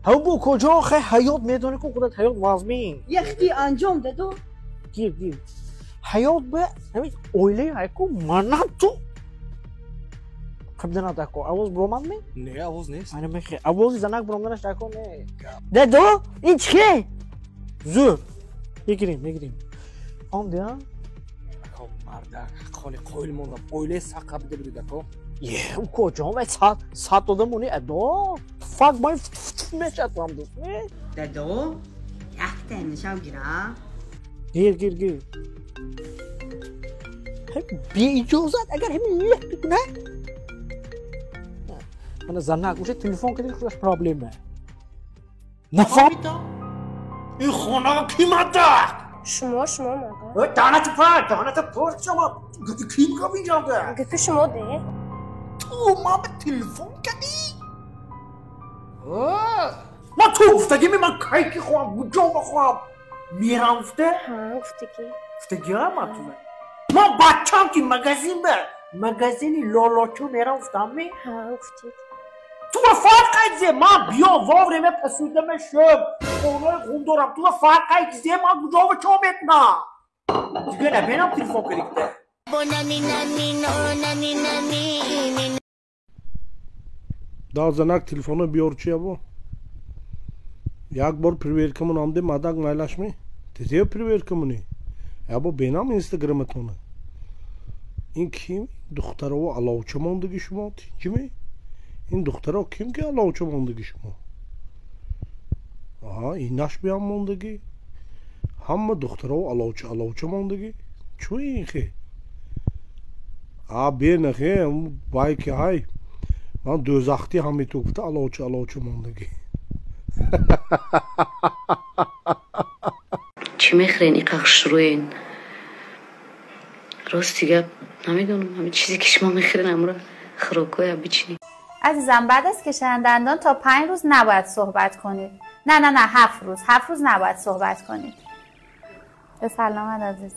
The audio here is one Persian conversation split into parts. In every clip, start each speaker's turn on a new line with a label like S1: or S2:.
S1: ها بو کجا آخه حیات میدونه که خودت حیات وازمی
S2: یختی انجام دادو
S1: گیر حیات به همین اویله هایکو منم تو خب دنا تاکو آواز برومند می
S3: نه آواز نیست
S1: اینه میخه آوازی زنک برومندنش تاکو نه دادو این چیه زور میگیریم آم دیا
S3: مرد خالی قویل موندم اویله سقه بده بده دکو
S1: یه او کجا می ساعت داده مونی ادا فاک بای میشد هم دوست نه
S2: دادو یختی نشاو گیرم
S1: گیر بی اجازت اگر همین له بکنه من زنک گوشه تلفن کردی خودش پرابلمه نفهمیدم این خونه کی مده
S4: شما مگه
S1: دانت پر شما کی میگم اینجا ده
S4: گفت شما ده
S1: تو ما به تلفن کردی ما تو گفتگی من کایی که خواهم کجا بخواهم میرم گفته
S4: ها گفتگی
S1: هم تو ما بچم که مگزینی لالاتو میرم گفتم می
S4: ها گفتید
S1: تو فرق زی ما بیا واورمه پسودم شب اونای خون دارم تو فرق زی ما کجا و چا بتنا دیگه نبینم تلفن کریکته
S5: دازنک تلفنو بیار چیه با یک بار پریورکمون آمده مدک نایلاشمی تیزیه پریورکمونی یا با بینام اینستاگرامتونه این کیم دختره و علاوچه ماندگی شما کیمی این دختره کیم که علاوچه ماندگی شما آها ایناش بیام ماندگی همه دختره و علاوچه ماندگی چو این خی بیر نخی بای که های من دوزختی همی تو گفته علاوچه ماندگی
S6: چی میخرین این قخش روین راستی گپ نمیدونم همه چیزی که شما میخرین امرو خروکو یا بچینی
S7: عزیزم بعد از کشیدن دندان تا 5 روز نباید صحبت کنید نه 7 روز نباید صحبت کنید به سلامت عزیز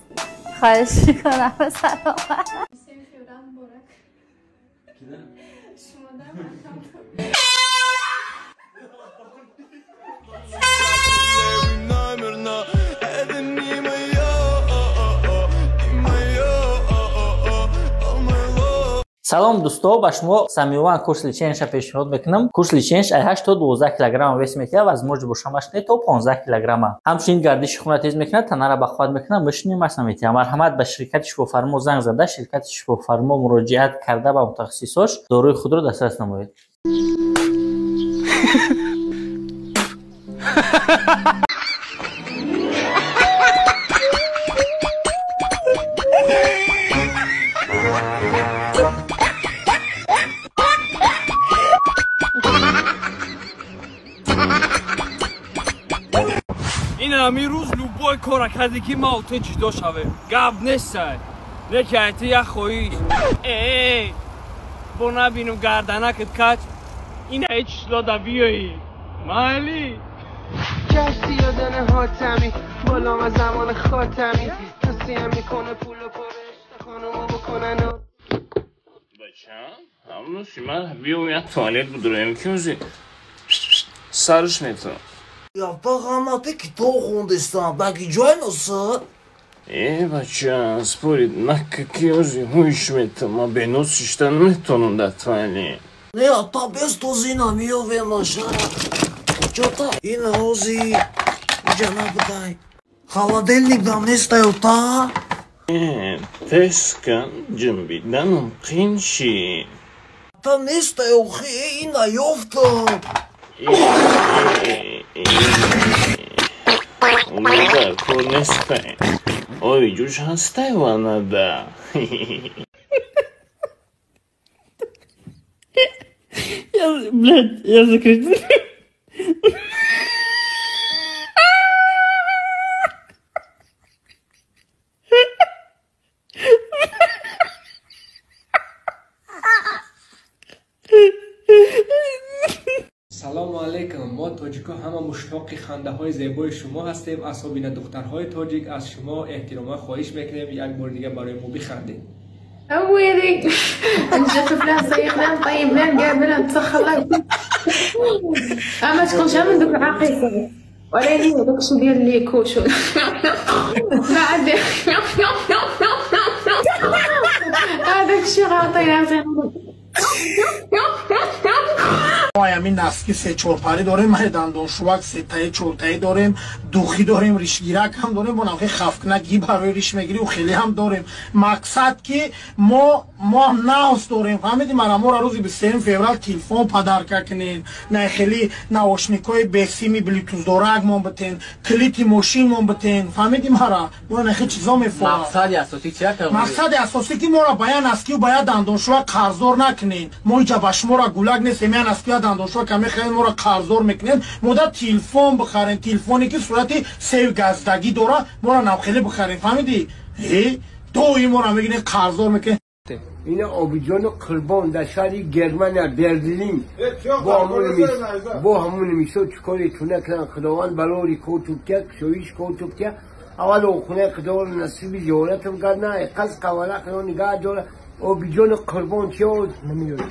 S7: خواهش میکنم به سلامت
S8: سلام دوستو با شما صمیمانه کورس لیچنش پیشنهاد میکنم. کورس لیچنش 8 تا 12 کیلوگرم وزن میگیره و از موج بشامش تا 15 کیلوگرم. همچنین گردش خون تیز میکنه، تنه را به خود میکنه. بشینیم مثلا میتونید مرحمت به شرکت شفافرما زنگ زده، شرکت شفافرما مراجعت کرده به متخصصاش داروی خود را دسترس نمایید.
S9: این همی روز لوبای کارکردگی ما تو جدا شوه گب نیستن نکهتی یک خویی با نبینم گردنکت کچ این هیچ داده بیایی مالی
S10: کشتی یادن حاتمی بالا ما زمان خاتمی کسی هم میکنه پول و پرش خانومو بکنن
S9: بچه همونوشی من بیام یک توالت بدرویم کیوزی سرش میتونم
S11: یا پاقاماته که تو خوندستان بگی جای نوسا
S9: بچه спорить на какие уйшмета ма беносишта метонун датвали
S11: не а та без тозина миовеноша чота и наози джанабдай холодильник там не стоял та
S9: тескан джимбиданум кинши
S11: там не стоял хи на ёфта
S9: Умада конестай. Ой, жуж хастай ванада. Я закричал.
S12: سلام علیکم. ما تاجیکا همه مشتاق خنده های زیبای شما هستیم. اصابین دخترهای تاجیک از شما احترام خواهش میکنیم یک بار دیگه برای ما بخندید.
S13: أولي أنت شوف لها صيغ لها طيب لين قابلها تسخر لك اما تكونش من دوك العقيقه ولكن دوك شو ديال لي كوشو بعد هذاك الشيء غلطينا
S11: ما همین نسکی سه چورپری داریم ما دندانشوک سه تایی چورتایی داریم دوخی داریم ریشگیرک هم داریم و نوخی خفکنگی برای ریش میگیری و خیلی هم داریم مقصد که ما ناوس داریم فهمیدیم ما روزی 23 فوریه تلفن پدرکا کنین نه خیلی ناوشنیکای بسیمی بلوتوز دارک مون بتین کلیت ماشین مون بتین فهمیدیم ما نه خیلی چیزا میفهمیم
S3: مقصد اساسی چیه
S11: مقصد اساسی که ما را باید نسکی و باید دندانشوک قرضدار نکنین ما اینجا باش ما را گولگ نیستیم یعنی نسکی دندانشوک کمی خیلی ما را قرضدار میکنین مدت تلفن بخرین تلفنی که صورتی سیو گزدگی داره ما را نخیلی بخرین فهمیدی دوی ما را میگین قرضدار میکنین
S14: این آبیجان قربان در شهر گرمانیا برلین با همون میشه چکاری تونه کنن خداوند بلاری کوتوب کرد شویش کوتوب کرد اول خونه خداوند نصیبی زیارتم کرد نه قصد قواله کنه نگاه داره آبیجان قربان چه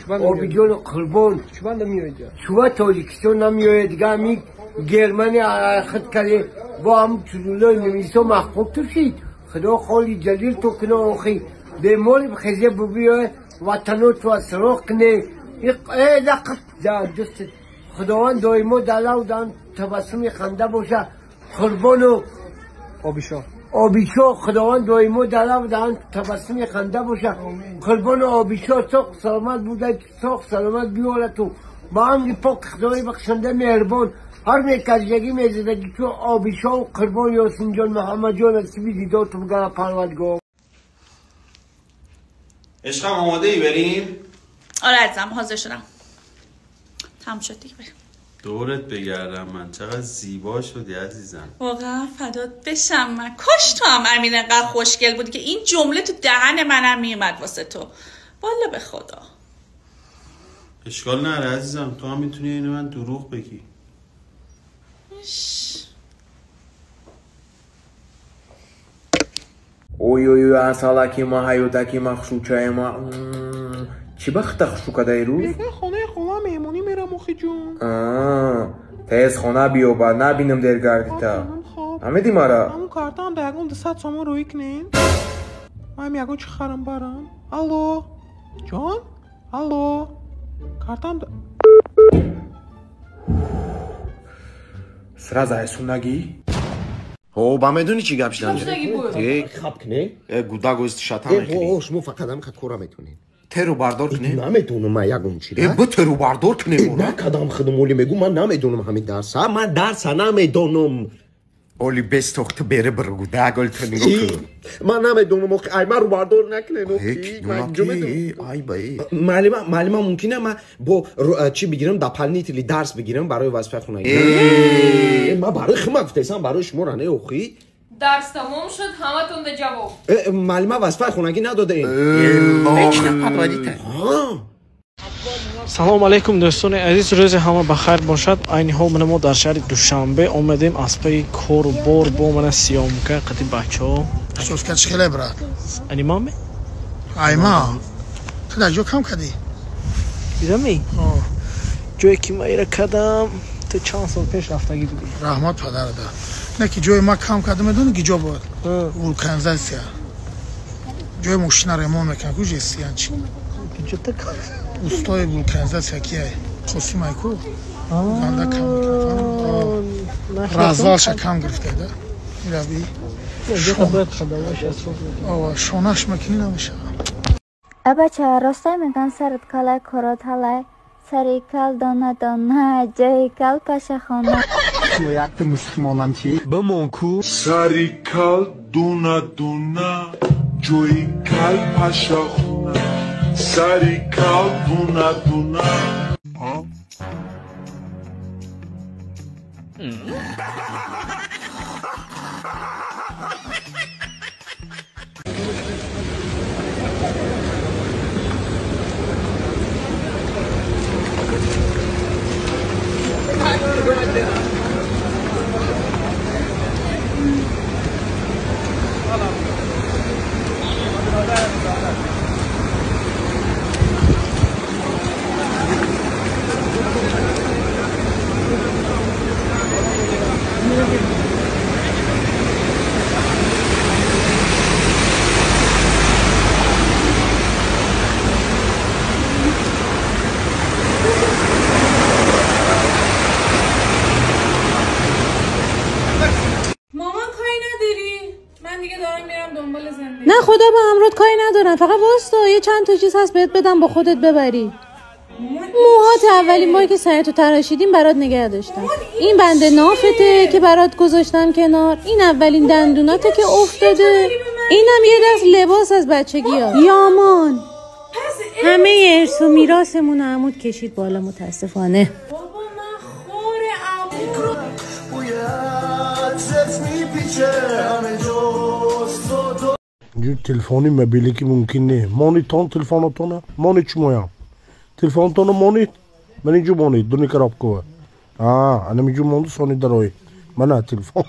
S14: آبیجان قربان
S3: چوبان نمیاد
S14: چوبا تاجیکستان نمیاد دیگه همی گرمانیا خد کرده با هم چلولای نمیسه محبوب توشید خدا خالی جلیل تو کنه آخی به مولی بخیزه ببیه وطنو تو سراغ کنه لقب دست خداوند دایمو دلو دان تبسمی خنده باشه قربانو آبیشو خداوند دایمو دلو دان تبسمی خنده باشه قربانو آبیشو ساق سلامت بوده ساق سلامت بیاره تو با هم پاک خدای بخشنده مهربان هر میکجگی میزدگی تو آبیشو و قربان یاسین جان محمد جان نصیبی دیدار تو بگم پروردگار
S15: عشقم آماده ای بریم؟
S16: آره عزیزم حاضر شدم تمام شد دیگه بریم
S15: دورت بگردم من چقدر زیبا شدی عزیزم
S16: واقعا فدات بشم من کاش تو هم امین انقدر خوشگل بودی که این جمله تو دهن منم میومد واسه تو والا به خدا
S15: اشکال نره عزیزم تو هم میتونی اینو من دروغ بگی
S17: اوی اصالکی ما حیوتکی مخشوچه ما چی بخت خشوکه دیروز؟
S18: دیگه خونه خونه میمونی میرم اخی جون
S17: تیز خونه بیو با نبینم درگردی تا همه دی مارا
S18: همون کارتا هم دهگون 200 سومن روی کنین من هم یکون چی خرم برم الو جان الو کارتا هم
S17: سرا زایسون نگی؟
S19: هو با میدونی چی گپ شدن
S18: خب کنه
S19: گودا گوست شاتم
S18: شما فقط هم خد کورا میتونین
S19: ترو باردار کنه
S18: نمیدونم من یکون چی را
S19: با ترو باردار کنه
S18: نه کدام خدمولی میگو من نمیدونم همین درسا من درسا نمیدونم
S19: اولی بست وقت بره برگو داگل تنگو
S18: من نمیدونم ای من رو باردار نکنه
S19: ای بایی
S18: معلومه ممکنه من با چی بگیرم دپلنیتلی درس بگیرم برای وظیفه خونه من برای خمه گفتم برای شما رانه اوخی
S13: درس تموم شد همتون به جواب
S18: معلومه وظیفه خونگی نداده این سلام علیکم دوستان عزیز روز همه بخیر باشد عین حال ما در شهر دوشنبه اومدیم از پی کار و بار با من سیامکه قطعی بچه ها
S11: اساس که چخیله براد
S18: انی مامه؟
S11: ای ما تو در جو کم کدی؟
S18: دیدمی؟ جوی که ما ایره کدم تو چند سال پیش رفتگی بودی
S11: رحمت پدر ده نه که جوی ما کم کدم میدونی گیجا بود ولکانیزاسیا جوی ماشین ریمون میکنه کجا استیان چی؟
S18: گیجا تکار
S11: استای ولکانیزاسیا کیه؟ خاصی مایکو گنده کم میکنه رازوالش کم گرفته ده میره بی شونش مکنی نمیشه
S20: بچه راستای میگن سرت کاله کرات هله سری کل دانه دانه جای کل پشه خانه
S11: تو یک مسلمانم چی؟
S21: بمون کو سری کل دونه دونه جای کل پشه خونه سری کل دونه دونه
S2: خدا به امرات کاری ندارم، فقط واستا یه چند تا چیز هست بهت بدم با خودت ببری. موهات اولین بار که سرتو تراشیدیم برات نگه داشتم. این بند نافته که برات گذاشتم کنار. این اولین دندوناته که افتاده. اینم یه دست لباس از بچگی ها. یامان همه ارث و میراثمون عمود کشید بالا متاسفانه.
S5: جو تلفنی مبیلی که ممکن نه. مانی تان تلفناتونه؟ مانی چی مویم؟ تلفناتونه مانید؟ من اینجا مانید دونی کراب کوه. انا میجو ماندو سانی دروی. من تلفن.